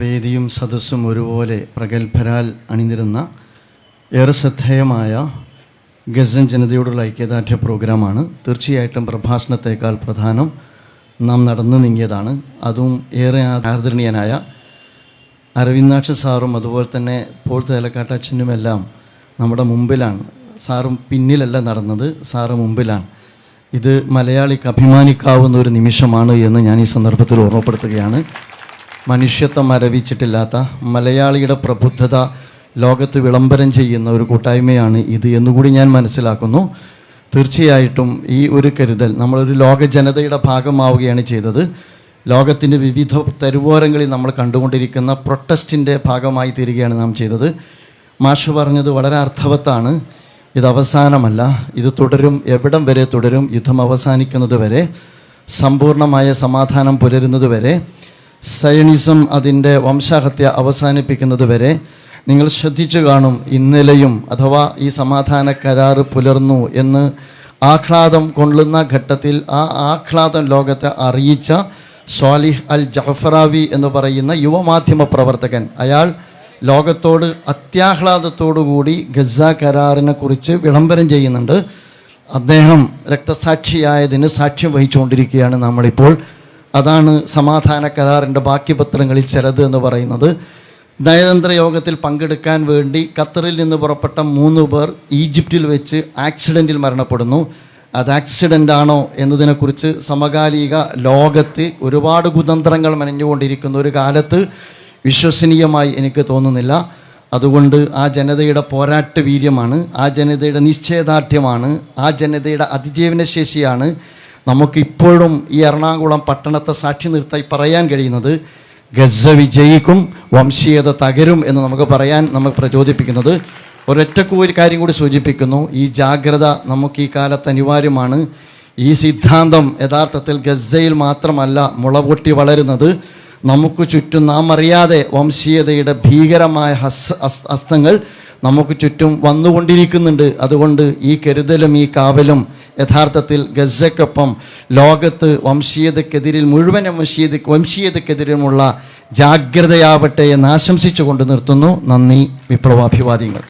വേദിയും സദസ്സും ഒരുപോലെ പ്രഗത്ഭരാൽ അണിനിരുന്ന ഏറെ ശ്രദ്ധേയമായ ഗസൻ ജനതയോടുള്ള ഐക്യദാർഢ്യ പ്രോഗ്രാമാണ്. തീർച്ചയായിട്ടും പ്രഭാഷണത്തേക്കാൾ പ്രധാനം നാം നടന്നു നീങ്ങിയതാണ്. അതും ഏറെ ആദരണീയനായ അരവിന്ദാക്ഷ സാറും അതുപോലെ തന്നെ പോൾ തേലക്കാട്ടച്ഛനുമെല്ലാം നമ്മുടെ മുമ്പിലാണ്. സാറും പിന്നിലല്ല നടന്നത്, സാറ് മുമ്പിലാണ്. ഇത് മലയാളിക്ക് അഭിമാനിക്കാവുന്ന ഒരു നിമിഷമാണ് എന്ന് ഞാൻ ഈ സന്ദർഭത്തിൽ ഓർമ്മപ്പെടുത്തുകയാണ്. മനുഷ്യത്വം മരവിച്ചിട്ടില്ലാത്ത മലയാളിയുടെ പ്രബുദ്ധത ലോകത്ത് വിളംബരം ചെയ്യുന്ന ഒരു കൂട്ടായ്മയാണ് ഇത് എന്നുകൂടി ഞാൻ മനസ്സിലാക്കുന്നു. തീർച്ചയായിട്ടും ഈ ഒരു കരുതൽ നമ്മളൊരു ലോക ജനതയുടെ ഭാഗമാവുകയാണ് ചെയ്തത്. ലോകത്തിൻ്റെ വിവിധ തെരുവോരങ്ങളിൽ നമ്മൾ കണ്ടുകൊണ്ടിരിക്കുന്ന പ്രൊട്ടസ്റ്റിൻ്റെ ഭാഗമായി തീരുകയാണ് നാം ചെയ്തത്. മാഷ് പറഞ്ഞത് വളരെ അർത്ഥവത്താണ്. ഇത് അവസാനമല്ല, ഇത് തുടരും. എവിടം വരെ തുടരും? യുദ്ധം അവസാനിക്കുന്നത് വരെ, സമ്പൂർണമായ സമാധാനം പുലരുന്നത് വരെ, സയണിസം അതിൻ്റെ വംശഹത്യ അവസാനിപ്പിക്കുന്നത് വരെ. നിങ്ങൾ ശ്രദ്ധിച്ചു കാണും, ഇന്നലെയും അഥവാ ഈ സമാധാന കരാറ് പുലർന്നു എന്ന് ആഹ്ലാദം കൊള്ളുന്ന ഘട്ടത്തിൽ ആ ആഹ്ലാദം ലോകത്തെ അറിയിച്ച സ്വാലിഹ് അൽ ജഅഫറാവി എന്ന് പറയുന്ന യുവമാധ്യമ പ്രവർത്തകൻ, അയാൾ ലോകത്തോട് അത്യാഹ്ലാദത്തോടുകൂടി ഗസ കരാറിനെ കുറിച്ച് വിളംബരം ചെയ്യുന്നുണ്ട്. അദ്ദേഹം രക്തസാക്ഷിയായതിന് സാക്ഷ്യം വഹിച്ചുകൊണ്ടിരിക്കുകയാണ് നമ്മളിപ്പോൾ. അതാണ് സമാധാന കരാറിൻ്റെ ബാക്കി പത്രങ്ങളിൽ ചിലത് എന്ന് പറയുന്നത്. നയതന്ത്ര യോഗത്തിൽ പങ്കെടുക്കാൻ വേണ്ടി ഖത്തറിൽ നിന്ന് പുറപ്പെട്ട 3 പേർ ഈജിപ്തിൽ വെച്ച് ആക്സിഡൻറ്റിൽ മരണപ്പെടുന്നു. അത് ആക്സിഡൻ്റ് ആണോ എന്നതിനെക്കുറിച്ച് സമകാലിക ലോകത്ത് ഒരുപാട് കുതന്ത്രങ്ങൾ മെനഞ്ഞുകൊണ്ടിരിക്കുന്ന ഒരു കാലത്ത് വിശ്വസനീയമായി എനിക്ക് തോന്നുന്നില്ല. അതുകൊണ്ട് ആ ജനതയുടെ പോരാട്ട വീര്യമാണ്, ആ ജനതയുടെ നിശ്ചയദാർഢ്യമാണ്, ആ ജനതയുടെ അതിജീവന ശേഷിയാണ് നമുക്കിപ്പോഴും ഈ എറണാകുളം പട്ടണത്തെ സാക്ഷി നിർത്തി പറയാൻ കഴിയുന്നത്. ഗസ വിജയിക്കും, വംശീയത തകരും എന്ന് നമുക്ക് പറയാൻ നമുക്ക് പ്രചോദിപ്പിക്കുന്നത്. ഒരൊറ്റ കാര്യം കൂടി സൂചിപ്പിക്കുന്നു, ഈ ജാഗ്രത നമുക്ക് ഈ കാലത്ത് അനിവാര്യമാണ്. ഈ സിദ്ധാന്തം യഥാർത്ഥത്തിൽ ഗസയിൽ മാത്രമല്ല മുളപൊട്ടി വളരുന്നത്. നമുക്ക് ചുറ്റും നാം അറിയാതെ വംശീയതയുടെ ഭീകരമായ ഹസ്തങ്ങൾ നമുക്ക് ചുറ്റും വന്നുകൊണ്ടിരിക്കുന്നുണ്ട്. അതുകൊണ്ട് ഈ കരുതലും ഈ കാവലും യഥാർത്ഥത്തിൽ ഗസയ്ക്കൊപ്പം ലോകത്ത് വംശീയതക്കെതിരിൽ മുഴുവൻ വംശീയതക്കെതിരുമുള്ള ജാഗ്രതയാവട്ടെ എന്ന് ആശംസിച്ചുകൊണ്ട് നിർത്തുന്നു. നന്ദി. വിപ്ലവാഭിവാദ്യങ്ങൾ.